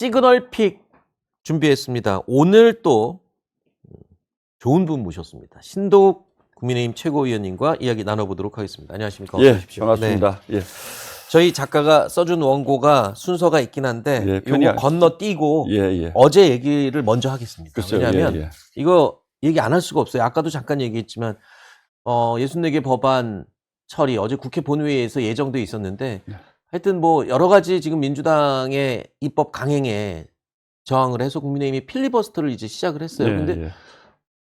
시그널 픽 준비했습니다. 오늘 또 좋은 분 모셨습니다. 신도욱 국민의힘 최고위원님과 이야기 나눠보도록 하겠습니다. 안녕하십니까? 어서 예, 오십시오. 반갑습니다. 네. 예, 저희 작가가 써준 원고가 순서가 있긴 한데 예, 이거 건너뛰고 예, 예. 어제 얘기를 먼저 하겠습니다. 글쎄요, 왜냐하면 예, 예. 이거 얘기 안 할 수가 없어요. 아까도 잠깐 얘기했지만 64개 법안 처리 어제 국회 본회의에서 예정돼 있었는데 네. 하여튼 뭐 여러 가지 지금 민주당의 입법 강행에 저항을 해서 국민의힘이 필리버스터를 이제 시작을 했어요. 예, 근데 예.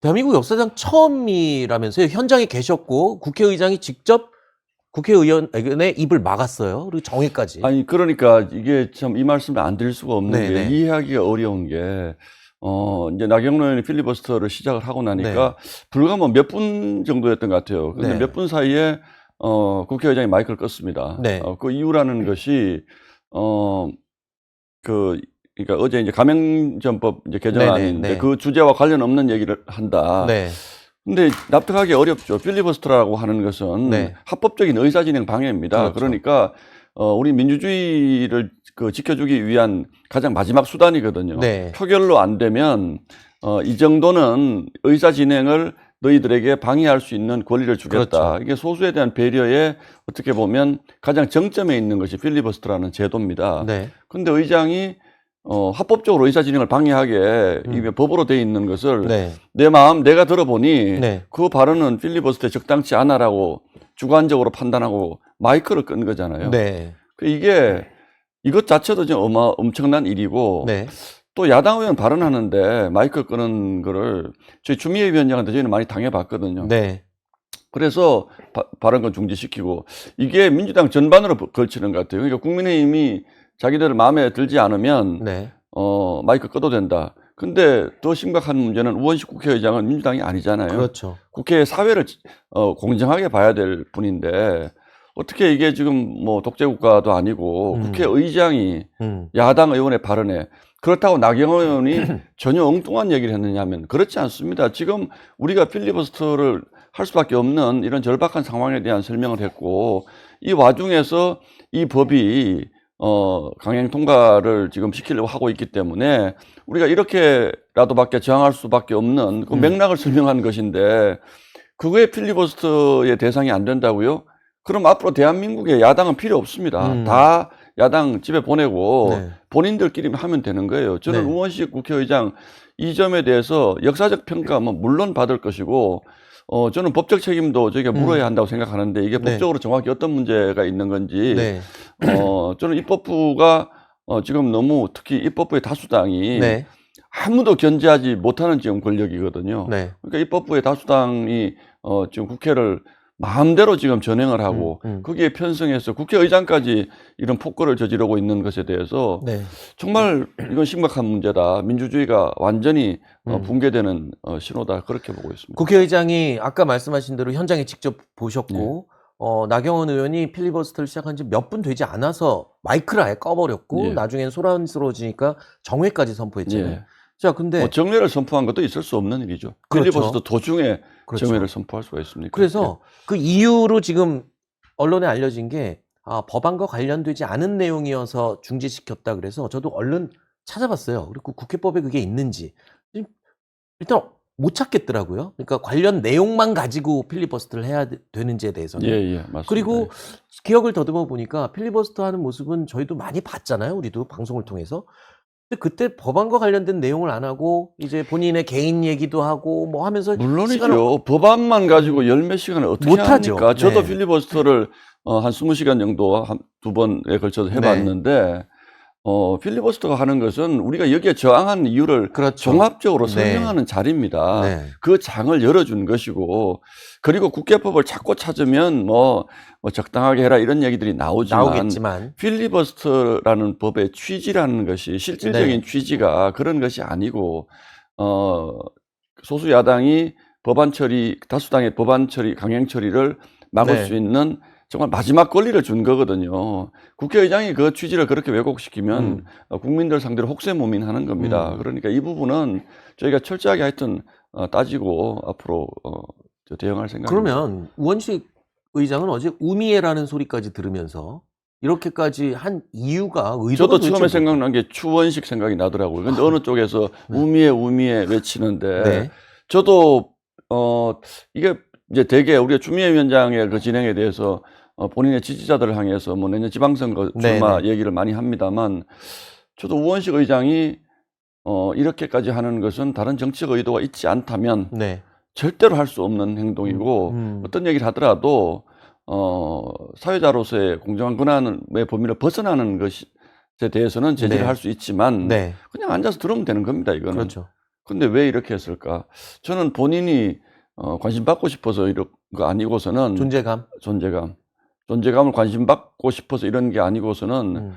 대한민국 역사상 처음이라면서요. 현장에 계셨고 국회의장이 직접 국회의원의 입을 막았어요. 그리고 정회까지. 아니 그러니까 이게 참 이 말씀을 안 드릴 수가 없는 네, 게 네. 이해하기가 어려운 게 이제 나경원 의원이 필리버스터를 시작을 하고 나니까 불과 뭐 몇 분 정도였던 것 같아요. 근데 네. 몇 분 사이에 국회의장이 마이크를 껐습니다. 네. 그 이유라는 것이 그러니까 어제 이제 가맹점법 이제 개정안인데 네, 네. 그 주제와 관련 없는 얘기를 한다. 네. 근데 납득하기 어렵죠. 필리버스터라고 하는 것은 네. 합법적인 의사진행 방해입니다. 그렇죠. 그러니까 우리 민주주의를 지켜주기 위한 가장 마지막 수단이거든요. 네. 표결로 안 되면 이 정도는 의사진행을 너희들에게 방해할 수 있는 권리를 주겠다. 그렇죠. 이게 소수에 대한 배려에 어떻게 보면 가장 정점에 있는 것이 필리버스터라는 제도입니다. 네. 근데 의장이 합법적으로 의사진행을 방해하게 이게 법으로 돼 있는 것을 네. 내 마음 내가 들어보니 네. 그 발언은 필리버스터에 적당치 않아라고 주관적으로 판단하고 마이크를 끈 거잖아요. 네. 이게 이것 자체도 좀 엄청난 일이고 네. 또 야당 의원 발언하는데 마이크 끄는 거를 저희 추미애 위원장한테 저희는 많이 당해봤거든요. 네. 그래서 발언권 중지시키고 이게 민주당 전반으로 걸치는 것 같아요. 그러니까 국민의힘이 자기들 마음에 들지 않으면 네. 마이크 꺼도 된다. 근데 더 심각한 문제는 우원식 국회의장은 민주당이 아니잖아요. 그렇죠. 국회 사회를 공정하게 봐야 될 분인데 어떻게 이게 지금 뭐 독재국가도 아니고 국회의장이 야당 의원의 발언에 그렇다고 나경원 의원이 전혀 엉뚱한 얘기를 했느냐면 그렇지 않습니다. 지금 우리가 필리버스터를 할 수밖에 없는 이런 절박한 상황에 대한 설명을 했고 이 와중에서 이 법이 강행 통과를 지금 시키려고 하고 있기 때문에 우리가 이렇게라도밖에 저항할 수밖에 없는 그 맥락을 설명한 것인데 그거에 필리버스터의 대상이 안 된다고요? 그럼 앞으로 대한민국에 야당은 필요 없습니다. 다 야당 집에 보내고 네. 본인들끼리 하면 되는 거예요. 저는 네. 우원식 국회의장 이 점에 대해서 역사적 평가 뭐 물론 받을 것이고 저는 법적 책임도 저희가 물어야 한다고 생각하는데 이게 네. 법적으로 정확히 어떤 문제가 있는 건지 네. 저는 입법부가 지금 너무 특히 입법부의 다수당이 네. 아무도 견제하지 못하는 지금 권력이거든요. 네. 그러니까 입법부의 다수당이 지금 국회를 마음대로 지금 전행을 하고 거기에 편성해서 국회의장까지 이런 폭거를 저지르고 있는 것에 대해서 네. 정말 이건 심각한 문제다. 민주주의가 완전히 붕괴되는 신호다. 그렇게 보고 있습니다. 국회의장이 아까 말씀하신 대로 현장에 직접 보셨고 나경원 의원이 필리버스터를 시작한 지 몇 분 되지 않아서 마이크를 아예 꺼버렸고 예. 나중엔 소란스러워지니까 정회까지 선포했잖아요. 예. 자, 근데 정례를 선포한 것도 있을 수 없는 일이죠. 그렇죠. 필리버스터 도중에 그렇죠. 정례를 선포할 수가 있습니까? 그래서 그 이유로 지금 언론에 알려진 게 법안과 관련되지 않은 내용이어서 중지시켰다 그래서 저도 얼른 찾아봤어요. 그리고 국회법에 그게 있는지 일단 못 찾겠더라고요. 그러니까 관련 내용만 가지고 필리버스터를 해야 되는지에 대해서는. 예, 맞습니다. 그리고 기억을 더듬어 보니까 필리버스터 하는 모습은 저희도 많이 봤잖아요. 우리도 방송을 통해서. 근데 그때 법안과 관련된 내용을 안 하고 이제 본인의 개인 얘기도 하고 뭐 하면서 물론이죠. 법안만 가지고 열 몇 시간을 어떻게 못하죠. 합니까? 저도 네. 필리버스터를 한 20시간 정도 두 번에 걸쳐서 해봤는데 필리버스터가 하는 것은 우리가 여기에 저항한 이유를 그렇죠. 종합적으로 네. 설명하는 자리입니다. 네. 그 장을 열어준 것이고 그리고 국회법을 찾고 찾으면 뭐 적당하게 해라 이런 얘기들이 나오겠지만 필리버스터라는 법의 취지라는 것이 실질적인 네. 취지가 그런 것이 아니고 소수 야당이 법안 처리 다수당의 법안 처리 강행 처리를 막을 네. 수 있는 정말 마지막 권리를 준 거거든요. 국회의장이 그 취지를 그렇게 왜곡시키면 국민들 상대로 혹세무민하는 겁니다. 그러니까 이 부분은 저희가 철저하게 하여튼 따지고 앞으로 대응할 생각입니다. 그러면 우원식 의장은 어제 우미애라는 소리까지 들으면서 이렇게까지 한 이유가 의도가 저도 도대체 처음에 뭐- 생각난 게 추원식 생각이 나더라고요. 근데 어느 쪽에서 우미에 외치는데 네. 저도 이게 이제 되게 우리가 추미애 위원장의 그 진행에 대해서 본인의 지지자들을 향해서 뭐 내년 지방선거 출마 네네. 얘기를 많이 합니다만 저도 우원식 의장이 이렇게까지 하는 것은 다른 정치적 의도가 있지 않다면 네. 절대로 할 수 없는 행동이고 어떤 얘기를 하더라도 사회자로서의 공정한 권한의 범위를 벗어나는 것에 대해서는 제지를 네. 할 수 있지만 네. 그냥 앉아서 들으면 되는 겁니다, 이거는. 그렇죠. 근데 왜 이렇게 했을까? 저는 본인이 관심 받고 싶어서 이런 거 아니고서는 존재감을 관심 받고 싶어서 이런 게 아니고서는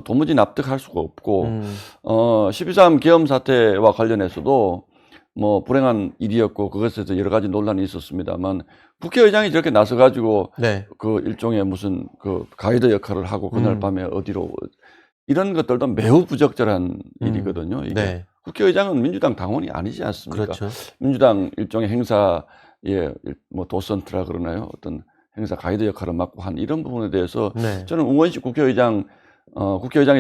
도무지 납득할 수가 없고 12.3 계엄 사태와 관련해서도 뭐 불행한 일이었고 그것에서 여러 가지 논란이 있었습니다만 국회의장이 저렇게 나서 가지고 네. 그 일종의 무슨 그 가이드 역할을 하고 그날 밤에 어디로 이런 것들도 매우 부적절한 일이거든요. 이게 네. 국회의장은 민주당 당원이 아니지 않습니까? 그렇죠. 민주당 일종의 행사의 뭐 도선트라 그러나요? 어떤 행사 가이드 역할을 맡고 한 이런 부분에 대해서 네. 저는 우원식 국회의장의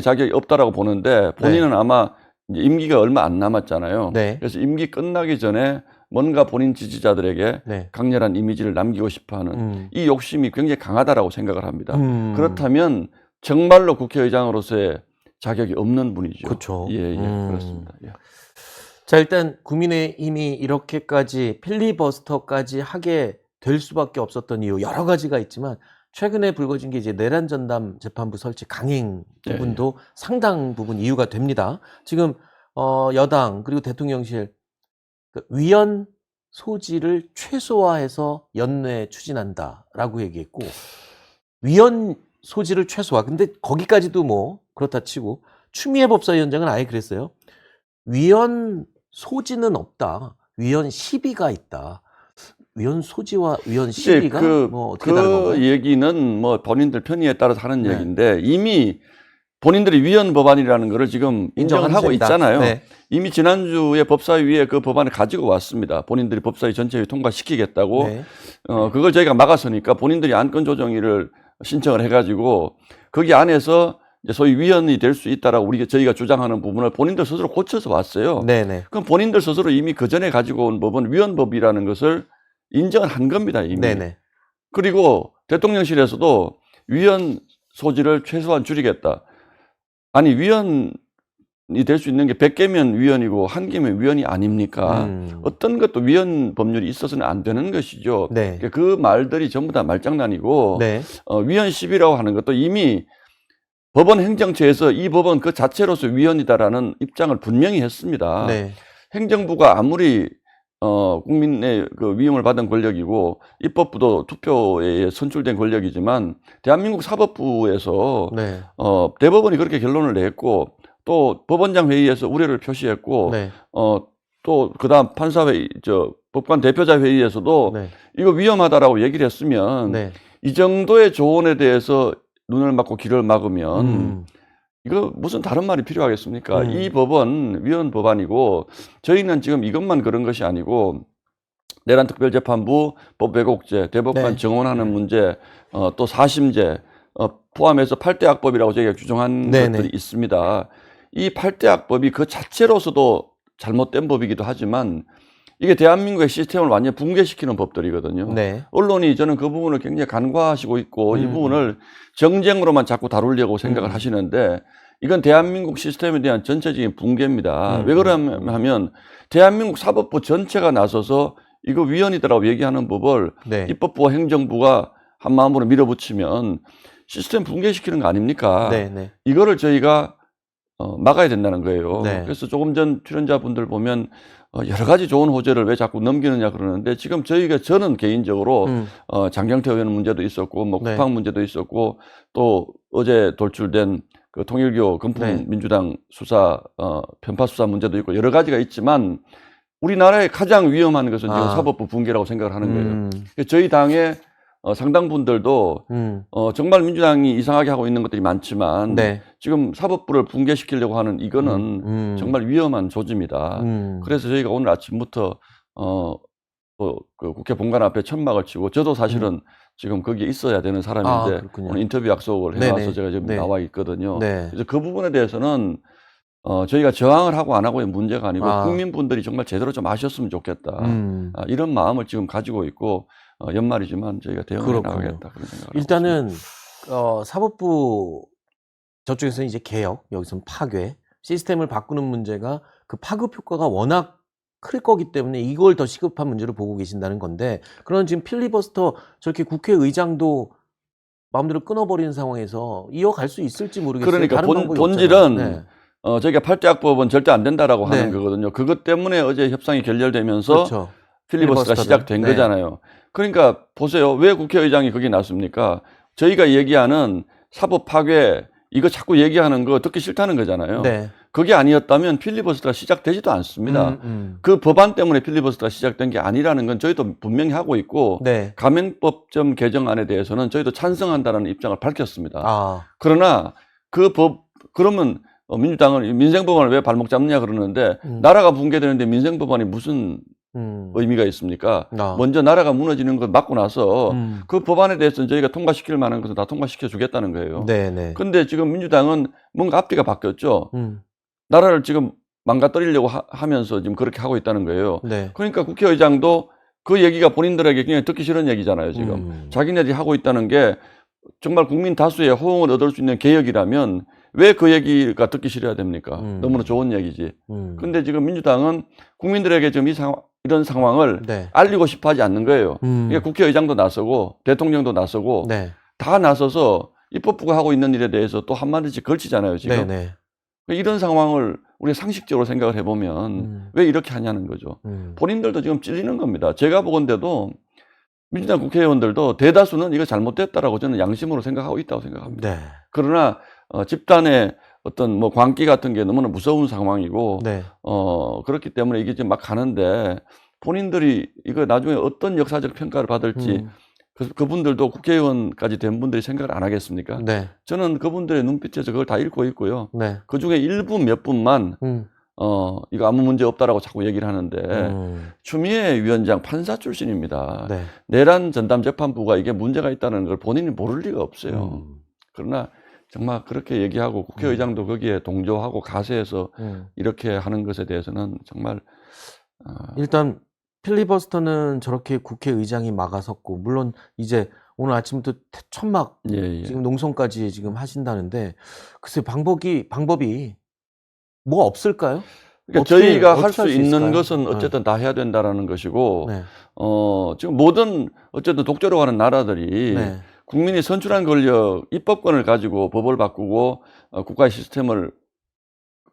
자격이 없다라고 보는데 본인은 아마 이제 임기가 얼마 안 남았잖아요. 네. 그래서 임기 끝나기 전에 뭔가 본인 지지자들에게 네. 강렬한 이미지를 남기고 싶어하는 이 욕심이 굉장히 강하다라고 생각을 합니다. 그렇다면 정말로 국회의장으로서의 자격이 없는 분이죠. 그렇죠. 예, 그렇습니다. 예. 자, 일단 국민의힘이 이렇게까지 필리버스터까지 하게 될 수밖에 없었던 이유 여러 가지가 있지만 최근에 불거진 게 이제 내란 전담 재판부 설치 강행 부분도 상당 부분 이유가 됩니다. 지금 여당 그리고 대통령실 그 위헌 소지를 최소화해서 연내 추진한다라고 얘기했고 위헌 소지를 최소화. 근데 거기까지도 뭐 그렇다 치고 추미애 법사위원장은 아예 그랬어요. 위헌 소지는 없다. 위헌 시비가 있다. 위헌 소지와 위헌 시비가 뭐 어떻게 다른 건가요? 그 얘기는 뭐 본인들 편의에 따라서 하는 네. 얘기인데 이미 본인들이 위헌 법안이라는 거를 지금 인정을 하고 인정한다. 있잖아요. 네. 이미 지난주에 법사위에 그 법안을 가지고 왔습니다. 본인들이 법사위 전체에 통과시키겠다고. 네. 그걸 저희가 막았으니까 본인들이 안건 조정위를 신청을 해가지고 거기 안에서 이제 소위 위헌이 될 수 있다라고 저희가 주장하는 부분을 본인들 스스로 고쳐서 왔어요. 네네. 그럼 본인들 스스로 이미 그 전에 가지고 온 법은 위헌법이라는 것을 인정을 한 겁니다, 이미. 네네. 그리고 대통령실에서도 위헌 소지를 최소한 줄이겠다. 아니, 위헌이 될 수 있는 게 100개면 위헌이고 1개면 위헌이 아닙니까? 어떤 것도 위헌 법률이 있어서는 안 되는 것이죠. 네. 그 말들이 전부 다 말장난이고 네. 위헌 시비라고 하는 것도 이미 법원 행정처에서 이 법은 그 자체로서 위헌이다라는 입장을 분명히 했습니다. 네. 행정부가 아무리 국민의 그 위임을 받은 권력이고 입법부도 투표에 의해 선출된 권력이지만 대한민국 사법부에서 네. 대법원이 그렇게 결론을 냈고 또 법원장 회의에서 우려를 표시했고 네. 또 그다음 판사회의 법관 대표자 회의에서도 네. 이거 위험하다라고 얘기를 했으면 네. 이 정도의 조언에 대해서 눈을 막고 귀를 막으면 이거 무슨 다른 말이 필요하겠습니까? 이 법은 위헌 법안이고 저희는 지금 이것만 그런 것이 아니고 내란특별재판부, 법왜곡죄, 대법관 네. 정원하는 문제, 또 사심제 포함해서 8대 악법이라고 저희가 규정한 네네. 것들이 있습니다. 이 8대 악법이 그 자체로서도 잘못된 법이기도 하지만 이게 대한민국의 시스템을 완전히 붕괴시키는 법들이거든요. 네. 언론이 저는 그 부분을 굉장히 간과하시고 있고 이 부분을 정쟁으로만 자꾸 다루려고 생각을 하시는데 이건 대한민국 시스템에 대한 전체적인 붕괴입니다. 왜 그러냐면 대한민국 사법부 전체가 나서서 이거 위헌이다라고 얘기하는 법을 네. 입법부와 행정부가 한마음으로 밀어붙이면 시스템 붕괴시키는 거 아닙니까? 네. 네. 이거를 저희가 막아야 된다는 거예요. 네. 그래서 조금 전 출연자분들 보면 여러 가지 좋은 호재를 왜 자꾸 넘기느냐 그러는데 지금 저는 개인적으로 장경태 의원 문제도 있었고 뭐 네. 쿠팡 문제도 있었고 또 어제 돌출된 그 통일교 금품 네. 민주당 수사 편파 수사 문제도 있고 여러 가지가 있지만 우리나라의 가장 위험한 것은 지금 사법부 붕괴라고 생각을 하는 거예요. 그래서 저희 당의 상당 분들도 정말 민주당이 이상하게 하고 있는 것들이 많지만 네. 지금 사법부를 붕괴시키려고 하는 이거는 정말 위험한 조짐이다. 그래서 저희가 오늘 아침부터 그 국회 본관 앞에 천막을 치고 저도 사실은 지금 거기에 있어야 되는 아, 사람인데 그렇군요. 오늘 인터뷰 약속을 해놔서 네네. 제가 지금 네. 나와 있거든요. 네. 그래서 그 부분에 대해서는 저희가 저항을 하고 안 하고의 문제가 아니고 아. 국민분들이 정말 제대로 좀 아셨으면 좋겠다. 이런 마음을 지금 가지고 있고 연말이지만 저희가 대응을 해 그렇군요. 나가겠다 그런 생각을 하고 있습니다. 일단은 사법부 저쪽에서는 이제 개혁, 여기서는 파괴, 시스템을 바꾸는 문제가 그 파급 효과가 워낙 클 거기 때문에 이걸 더 시급한 문제로 보고 계신다는 건데, 그런 지금 필리버스터 저렇게 국회의장도 마음대로 끊어버리는 상황에서 이어갈 수 있을지 모르겠어요. 그러니까 다른 방법이 본질은 없잖아요. 네. 저희가 팔대학법은 절대 안 된다라고 네. 하는 거거든요. 그것 때문에 어제 협상이 결렬되면서 그렇죠. 필리버스터가 필리버스터든. 시작된 네. 거잖아요. 그러니까 보세요. 왜 국회의장이 거기 나섭니까? 저희가 얘기하는 사법 파괴 이거 자꾸 얘기하는 거 듣기 싫다는 거잖아요. 네. 그게 아니었다면 필리버스터가 시작되지도 않습니다. 그 법안 때문에 필리버스터가 시작된 게 아니라는 건 저희도 분명히 하고 있고 네. 가맹법점 개정안에 대해서는 저희도 찬성한다는 입장을 밝혔습니다. 아. 그러나 그 법 그러면 민주당은 민생법안을 왜 발목 잡느냐 그러는데 나라가 붕괴되는데 민생법안이 무슨 의미가 있습니까? 아. 먼저 나라가 무너지는 걸 막고 나서 그 법안에 대해서는 저희가 통과시킬 만한 것은 다 통과시켜 주겠다는 거예요. 네네. 근데 지금 민주당은 뭔가 앞뒤가 바뀌었죠. 음. 나라를 지금 망가뜨리려고 하면서 지금 그렇게 하고 있다는 거예요. 네. 그러니까 국회의장도 그 얘기가 본인들에게 그냥 듣기 싫은 얘기잖아요, 지금. 자기네들이 하고 있다는 게 정말 국민 다수의 호응을 얻을 수 있는 개혁이라면 왜 그 얘기가 듣기 싫어야 됩니까? 너무나 좋은 얘기지. 근데 지금 민주당은 국민들에게 지금 이런 상황을 네. 알리고 싶어 하지 않는 거예요. 그러니까 국회의장도 나서고 대통령도 나서고 네. 다 나서서 입법부가 하고 있는 일에 대해서 또 한마디씩 걸치잖아요, 지금. 네네. 이런 상황을 우리가 상식적으로 생각을 해보면 왜 이렇게 하냐는 거죠. 본인들도 지금 찔리는 겁니다. 제가 보건대도 민주당 국회의원들도 대다수는 이거 잘못됐다라고 저는 양심으로 생각하고 있다고 생각합니다. 네. 그러나 집단의 어떤 뭐 광기 같은 게 너무나 무서운 상황이고 네. 그렇기 때문에 이게 지금 막 가는데 본인들이 이거 나중에 어떤 역사적 평가를 받을지 그분들도 국회의원까지 된 분들이 생각을 안 하겠습니까? 네. 저는 그분들의 눈빛에서 그걸 다 읽고 있고요. 네. 그중에 일부 몇 분만 이거 아무 문제 없다라고 자꾸 얘기를 하는데 추미애 위원장 판사 출신입니다. 네. 내란 전담 재판부가 이게 문제가 있다는 걸 본인이 모를 리가 없어요. 그러나 정말 그렇게 얘기하고 국회의장도 거기에 동조하고 가세해서 이렇게 하는 것에 대해서는 정말 일단 필리버스터는 저렇게 국회의장이 막아섰고, 물론 이제 오늘 아침부터 천막 예. 지금 농성까지 지금 하신다는데, 글쎄 방법이 뭐가 없을까요? 그러니까 어떻게, 저희가 할 어떻게 수 할 수 있는 있을까요? 것은 어쨌든 다 해야 된다라는 것이고 네. 지금 모든 어쨌든 독재로 가는 나라들이 네. 국민이 선출한 권력, 입법권을 가지고 법을 바꾸고 국가의 시스템을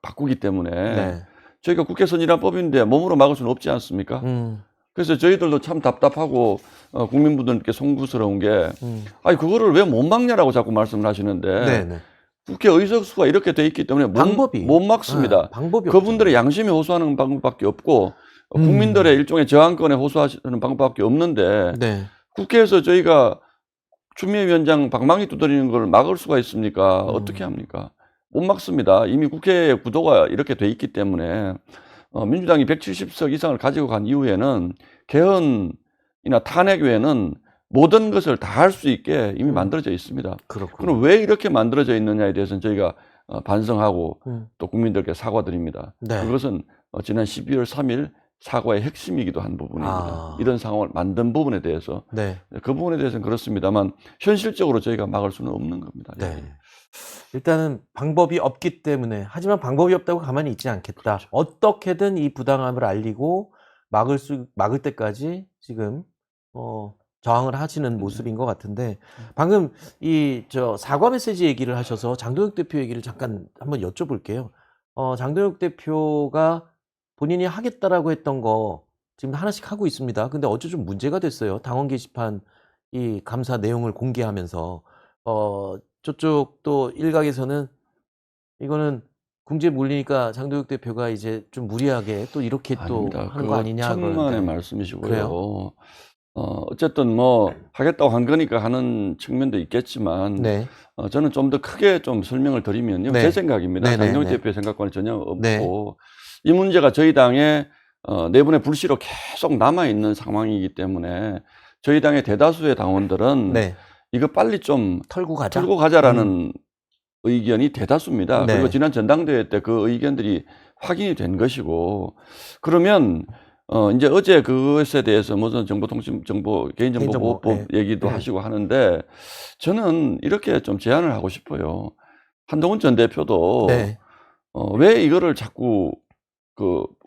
바꾸기 때문에 네. 저희가 국회 선진화 법인데 몸으로 막을 수는 없지 않습니까? 그래서 저희들도 참 답답하고 국민분들께 송구스러운 게 아니 그거를 왜 못 막냐라고 자꾸 말씀을 하시는데 네네. 국회 의석수가 이렇게 돼 있기 때문에 방법이 못 막습니다. 네, 방법이 그분들의 양심에 호소하는 방법밖에 없고 국민들의 일종의 저항권에 호소하시는 방법밖에 없는데 네. 국회에서 저희가 추미애 위원장 방망이 두드리는 걸 막을 수가 있습니까? 어떻게 합니까? 못 막습니다. 이미 국회의 구도가 이렇게 돼 있기 때문에 민주당이 170석 이상을 가지고 간 이후에는 개헌이나 탄핵 외에는 모든 것을 다 할 수 있게 이미 만들어져 있습니다. 그렇군요. 그럼 왜 이렇게 만들어져 있느냐에 대해서는 저희가 반성하고 또 국민들께 사과드립니다. 네. 그것은 지난 12월 3일 사과의 핵심이기도 한 부분입니다. 이런 상황을 만든 부분에 대해서 네. 그 부분에 대해서는 그렇습니다만 현실적으로 저희가 막을 수는 없는 겁니다. 네. 일단은 방법이 없기 때문에, 하지만 방법이 없다고 가만히 있지 않겠다. 그렇죠. 어떻게든 이 부당함을 알리고 막을 때까지 지금 저항을 하시는 모습인 것 같은데, 방금 사과 메시지 얘기를 하셔서 장동혁 대표 얘기를 잠깐 한번 여쭤볼게요. 장동혁 대표가 본인이 하겠다라고 했던 거 지금 하나씩 하고 있습니다. 근데 어제 좀 문제가 됐어요. 당원 게시판 이 감사 내용을 공개하면서 저쪽 또 일각에서는 이거는 궁지에 몰리니까 장동혁 대표가 이제 좀 무리하게 또 이렇게 또 아닙니다. 하는 거 아니냐 천만의 그러는데. 말씀이시고요. 그래요? 어쨌든 뭐 하겠다고 한 거니까 하는 측면도 있겠지만 네. 저는 좀 더 크게 좀 설명을 드리면요. 네. 제 생각입니다. 네네네. 장동혁 대표의 생각과는 전혀 없고 네. 이 문제가 저희 당의 내분의 불씨로 계속 남아있는 상황이기 때문에 저희 당의 대다수의 당원들은 네. 이거 빨리 좀 털고 가자. 털고 가자라는 의견이 대다수입니다. 네. 그리고 지난 전당대회 때 그 의견들이 확인이 된 것이고, 그러면 이제 어제 그것에 대해서 무슨 개인정보보호법 네. 얘기도 하시고 하는데, 저는 이렇게 좀 제안을 하고 싶어요. 한동훈 전 대표도 네. 왜 이거를 자꾸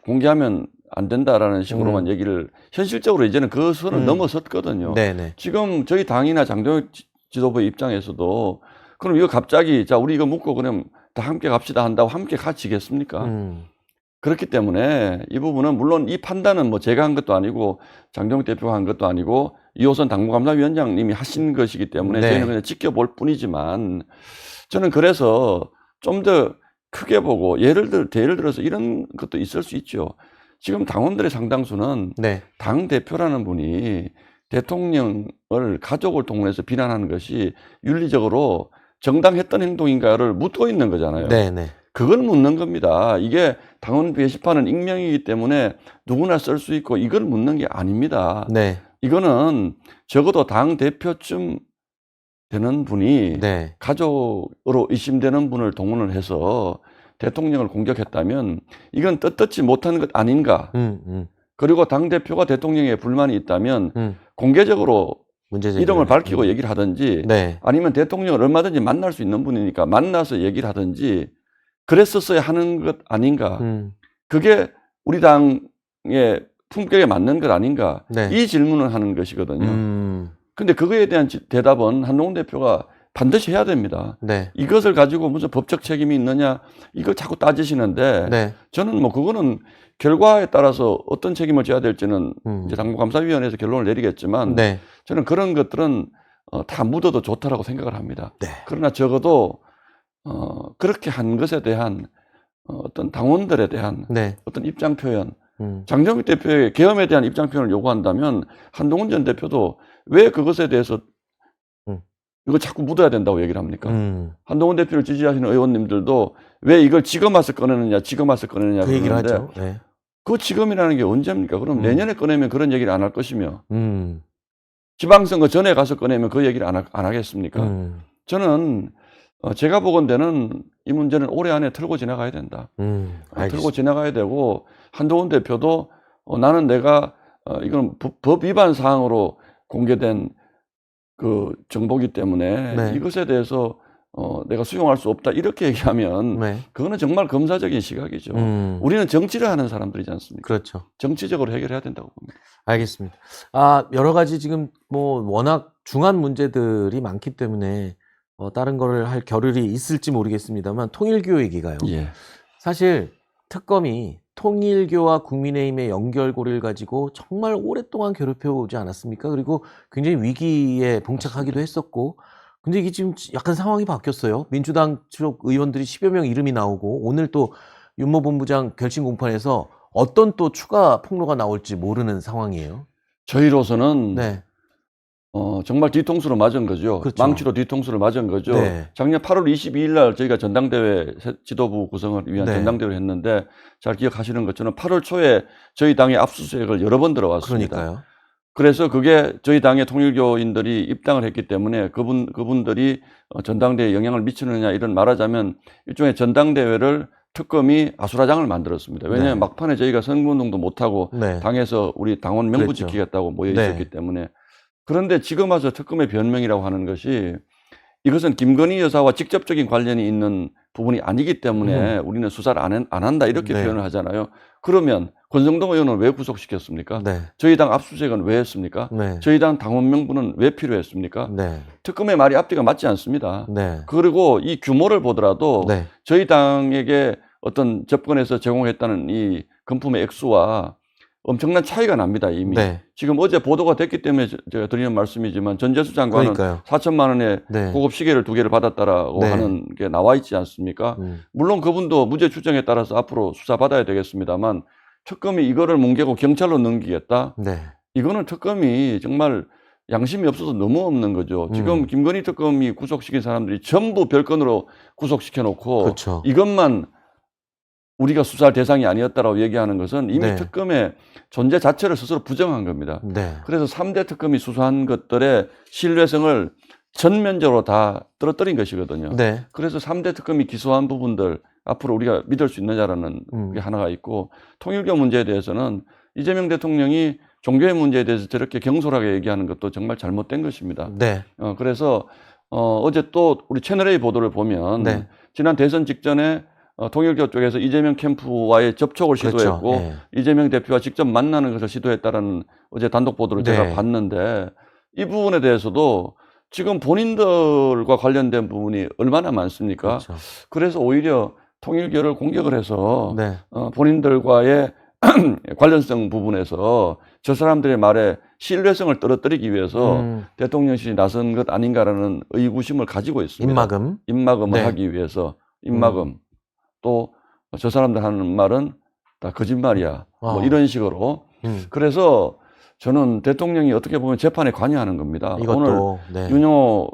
공개하면 안 된다라는 식으로만 얘기를, 현실적으로 이제는 그 선을 넘어섰거든요. 네네. 지금 저희 당이나 장동혁 지도부의 입장에서도 그럼 이거 갑자기 자 우리 이거 묻고 그럼 다 함께 갑시다 한다고 함께 가지겠습니까? 그렇기 때문에 이 부분은 물론 이 판단은 뭐 제가 한 것도 아니고 장동혁 대표가 한 것도 아니고 이호선 당무감사위원장님이 하신 것이기 때문에 네. 저희는 그냥 지켜볼 뿐이지만, 저는 그래서 좀 더 크게 보고 예를 들어서 이런 것도 있을 수 있죠. 지금 당원들의 상당수는 네. 당 대표라는 분이 대통령을 가족을 동원해서 비난하는 것이 윤리적으로 정당했던 행동인가를 묻고 있는 거잖아요. 네네. 그걸 묻는 겁니다. 이게 당원 게시판은 익명이기 때문에 누구나 쓸 수 있고 이걸 묻는 게 아닙니다. 네. 이거는 적어도 당 대표쯤 되는 분이 네. 가족으로 의심되는 분을 동원을 해서 대통령을 공격했다면 이건 떳떳지 못한 것 아닌가. 그리고 당대표가 대통령에 불만이 있다면 공개적으로 이름을 밝히고 얘기를 하든지, 네. 아니면 대통령을 얼마든지 만날 수 있는 분이니까 만나서 얘기를 하든지 그랬었어야 하는 것 아닌가. 그게 우리 당의 품격에 맞는 것 아닌가. 네. 이 질문을 하는 것이거든요. 근데 그거에 대한 대답은 한동훈 대표가 반드시 해야 됩니다. 네. 이것을 가지고 무슨 법적 책임이 있느냐 이걸 자꾸 따지시는데, 네. 저는 뭐 그거는 결과에 따라서 어떤 책임을 져야 될지는 이제 당무감사위원회에서 결론을 내리겠지만, 네. 저는 그런 것들은 다 묻어도 좋다라고 생각을 합니다. 네. 그러나 적어도 그렇게 한 것에 대한 어떤 당원들에 대한 네. 어떤 입장 표현, 장동혁 대표의 계엄에 대한 입장 표현을 요구한다면 한동훈 전 대표도 왜 그것에 대해서 이거 자꾸 묻어야 된다고 얘기를 합니까? 한동훈 대표를 지지하시는 의원님들도 왜 이걸 지금 와서 꺼내느냐 그 얘기를 그러는데, 하죠. 네. 그 지금이라는 게 언제입니까? 그럼 내년에 꺼내면 그런 얘기를 안 할 것이며, 지방선거 전에 가서 꺼내면 그 얘기를 안 하겠습니까? 저는 제가 보건대는 이 문제는 올해 안에 털고 지나가야 된다. 털고 지나가야 되고, 한동훈 대표도 나는 내가 이건 법 위반 사항으로 공개된 그 정보기 때문에 네. 이것에 대해서 내가 수용할 수 없다 이렇게 얘기하면 네. 그거는 정말 검사적인 시각이죠. 우리는 정치를 하는 사람들이지 않습니까? 그렇죠. 정치적으로 해결해야 된다고 봅니다. 알겠습니다. 여러 가지 지금 뭐 워낙 중한 문제들이 많기 때문에 다른 거를 할 겨를이 있을지 모르겠습니다만, 통일교 얘기가요. 예. 사실 특검이 통일교와 국민의힘의 연결고리를 가지고 정말 오랫동안 괴롭혀오지 않았습니까? 그리고 굉장히 위기에 봉착하기도 했었고, 근데 이게 지금 약간 상황이 바뀌었어요. 민주당 쪽 의원들이 10여 명 이름이 나오고, 오늘 또 윤모 본부장 결심 공판에서 어떤 또 추가 폭로가 나올지 모르는 상황이에요. 저희로서는 네. 정말 뒤통수로 맞은 거죠. 그렇죠. 망치로 뒤통수를 맞은 거죠. 네. 작년 8월 22일 날 저희가 전당대회 지도부 구성을 위한 네. 전당대회를 했는데, 잘 기억하시는 것처럼 8월 초에 저희 당의 압수수색을 여러 번 들어왔습니다. 그러니까요. 그래서 그게 저희 당의 통일교인들이 입당을 했기 때문에 그분들이 전당대회에 영향을 미치느냐, 이런 말하자면 일종의 전당대회를 특검이 아수라장을 만들었습니다. 왜냐하면 네. 막판에 저희가 선거운동도 못하고 네. 당에서 우리 당원 명부 그랬죠. 지키겠다고 모여 네. 있었기 때문에. 그런데 지금 와서 특검의 변명이라고 하는 것이 이것은 김건희 여사와 직접적인 관련이 있는 부분이 아니기 때문에 우리는 수사를 안 한다 이렇게 네. 표현을 하잖아요. 그러면 권성동 의원은 왜 구속시켰습니까? 네. 저희 당 압수수색은 왜 했습니까? 네. 저희 당 당원 명부는 왜 필요했습니까? 네. 특검의 말이 앞뒤가 맞지 않습니다. 네. 그리고 이 규모를 보더라도 네. 저희 당에게 어떤 접근해서 제공했다는 이 금품의 액수와 엄청난 차이가 납니다, 이미. 네. 지금 어제 보도가 됐기 때문에 제가 드리는 말씀이지만, 전재수 장관은 그러니까요. 4천만 원의 네. 고급 시계를 2개를 받았다라고 네. 하는 게 나와 있지 않습니까? 물론 그분도 무죄 추정에 따라서 앞으로 수사받아야 되겠습니다만, 특검이 이거를 뭉개고 경찰로 넘기겠다? 네. 이거는 특검이 정말 양심이 없어서 너무 없는 거죠. 지금 김건희 특검이 구속시킨 사람들이 전부 별건으로 구속시켜 놓고 그렇죠. 이것만 우리가 수사할 대상이 아니었다라고 얘기하는 것은 이미 네. 특검의 존재 자체를 스스로 부정한 겁니다. 네. 그래서 3대 특검이 수사한 것들의 신뢰성을 전면적으로 다 떨어뜨린 것이거든요. 네. 그래서 3대 특검이 기소한 부분들 앞으로 우리가 믿을 수 있느냐라는 게 하나가 있고, 통일교 문제에 대해서는 이재명 대통령이 종교의 문제에 대해서 저렇게 경솔하게 얘기하는 것도 정말 잘못된 것입니다. 네. 그래서 어제 또 우리 채널A 보도를 보면 네. 지난 대선 직전에 통일교 쪽에서 이재명 캠프와의 접촉을 그렇죠. 시도했고 예. 이재명 대표와 직접 만나는 것을 시도했다는 어제 단독 보도를 네. 제가 봤는데, 이 부분에 대해서도 지금 본인들과 관련된 부분이 얼마나 많습니까? 그렇죠. 그래서 오히려 통일교를 공격을 해서 네. 본인들과의 관련성 부분에서 저 사람들의 말에 신뢰성을 떨어뜨리기 위해서 대통령실이 나선 것 아닌가라는 의구심을 가지고 있습니다. 입막음을 네. 하기 위해서 입막음. 또 저 사람들 하는 말은 다 거짓말이야. 뭐 이런 식으로. 그래서 저는 대통령이 어떻게 보면 재판에 관여하는 겁니다. 이것도 오늘 윤영호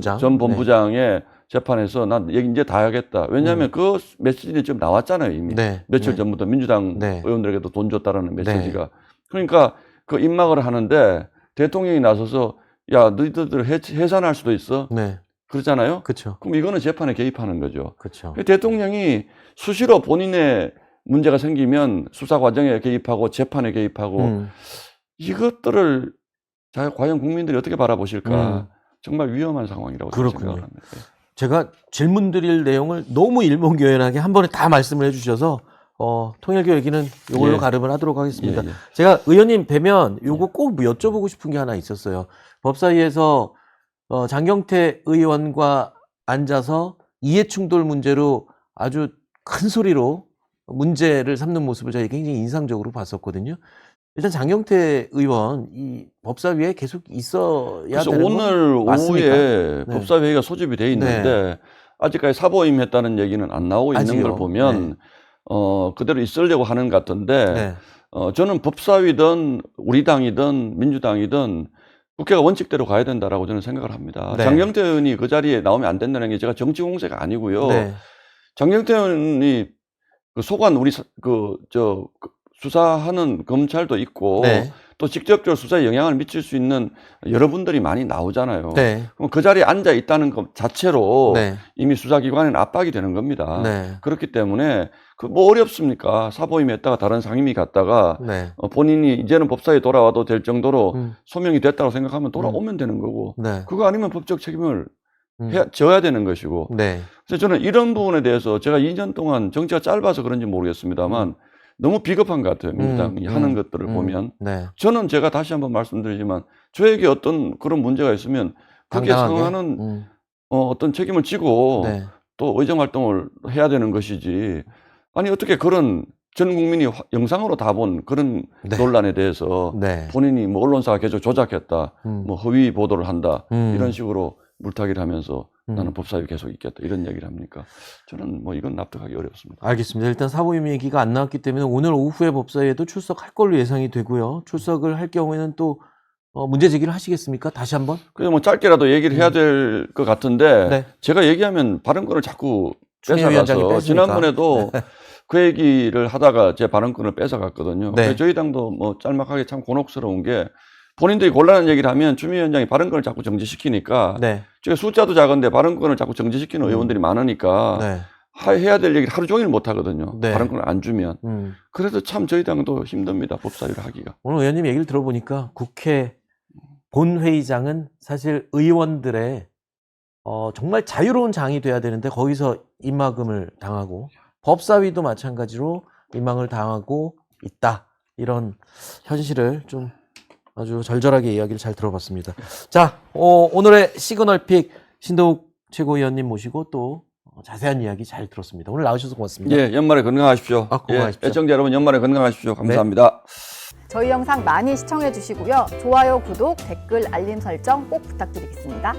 전 전 본부장의 재판에서 난 얘기 이제 다 하겠다. 왜냐하면 그 메시지는 지금 나왔잖아요, 이미. 네. 며칠 네. 전부터 민주당 네. 의원들에게도 돈 줬다라는 메시지가. 그러니까 그 입막을 하는데 대통령이 나서서 야, 너희들 해산할 수도 있어. 네. 그렇잖아요. 그렇죠. 그럼 이거는 재판에 개입하는 거죠. 그렇죠. 대통령이 수시로 본인의 문제가 생기면 수사 과정에 개입하고 재판에 개입하고 이것들을 과연 국민들이 어떻게 바라보실까? 정말 위험한 상황이라고 생각합니다. 제가 질문 드릴 내용을 너무 일목요연하게 한 번에 다 말씀을 해주셔서 통일교 얘기는 이걸로 예. 가름을 하도록 하겠습니다. 예, 예. 제가 의원님 뵈면 요거 꼭 여쭤보고 싶은 게 하나 있었어요. 법사위에서 장경태 의원과 앉아서 이해충돌 문제로 아주 큰 소리로 문제를 삼는 모습을 저희 굉장히 인상적으로 봤었거든요. 일단 장경태 의원 이 법사위에 계속 있어야 되는 오늘 맞습니까? 오후에 네. 법사위가 소집이 돼 있는데 아직까지 사보임했다는 얘기는 안 나오고 있는 아직요. 걸 보면 그대로 있으려고 하는 것 같은데 네. 저는 법사위든 우리 당이든 민주당이든 국회가 원칙대로 가야 된다라고 저는 생각을 합니다. 네. 장경태 의원이 그 자리에 나오면 안 된다는 게 제가 정치 공세가 아니고요. 네. 장경태 의원이 그 소관 우리 수사하는 검찰도 있고 네. 또 직접적으로 수사에 영향을 미칠 수 있는 여러분들이 많이 나오잖아요. 네. 그럼 그 자리에 앉아 있다는 것 자체로 네. 이미 수사기관에는 압박이 되는 겁니다. 네. 그렇기 때문에 그 뭐 어렵습니까? 사보임했다가 다른 상임위 갔다가 네. 본인이 이제는 법사에 돌아와도 될 정도로 소명이 됐다고 생각하면 돌아오면 되는 거고 네. 그거 아니면 법적 책임을 져야 되는 것이고. 네. 그래서 저는 이런 부분에 대해서 제가 2년 동안 정치가 짧아서 그런지 모르겠습니다만 너무 비겁한 것 같아요. 민주당이 하는 것들을 보면. 네. 저는 제가 다시 한번 말씀드리지만 저에게 어떤 그런 문제가 있으면 그렇게 당당하게? 상응하는 어떤 책임을 지고 네. 또 의정 활동을 해야 되는 것이지. 아니 어떻게 그런 전 국민이 영상으로 다 본 그런 네. 논란에 대해서 네. 본인이 뭐 언론사가 계속 조작했다, 뭐 허위 보도를 한다 이런 식으로 물타기를 하면서 나는 법사위에 계속 있겠다 이런 얘기를 합니까? 저는 뭐 이건 납득하기 어렵습니다. 알겠습니다. 일단 사보임 얘기가 안 나왔기 때문에 오늘 오후에 법사위에도 출석할 걸로 예상이 되고요. 출석을 할 경우에는 또 문제 제기를 하시겠습니까? 다시 한번? 그냥 뭐 짧게라도 얘기를 해야 될 것 같은데 네. 제가 얘기하면 발언권을 자꾸 위원장이 뺏어가서 뺏으니까. 지난번에도 그 얘기를 하다가 제 발언권을 뺏어갔거든요. 네. 저희 당도 뭐 짤막하게 참 곤혹스러운 게 본인들이 곤란한 얘기를 하면 추미애 위원장이 발언권을 자꾸 정지시키니까 네. 제가 숫자도 작은데 발언권을 자꾸 정지시키는 의원들이 많으니까 네. 해야 될 얘기를 하루 종일 못 하거든요. 네. 발언권을 안 주면. 그래서 참 저희 당도 힘듭니다. 법사위를 하기가. 오늘 의원님 얘기를 들어보니까 국회 본회의장은 사실 의원들의 정말 자유로운 장이 돼야 되는데 거기서 입막음을 당하고 법사위도 마찬가지로 입막을 당하고 있다. 이런 현실을 좀 아주 절절하게 이야기를 잘 들어봤습니다. 자, 오늘의 시그널픽 신동욱 최고위원님 모시고 또 자세한 이야기 잘 들었습니다. 오늘 나오셔서 고맙습니다. 예, 연말에 건강하십시오. 건강하십시오. 애청자 여러분 연말에 건강하십시오. 감사합니다. 저희 영상 많이 시청해 주시고요. 좋아요, 구독, 댓글, 알림 설정 꼭 부탁드리겠습니다.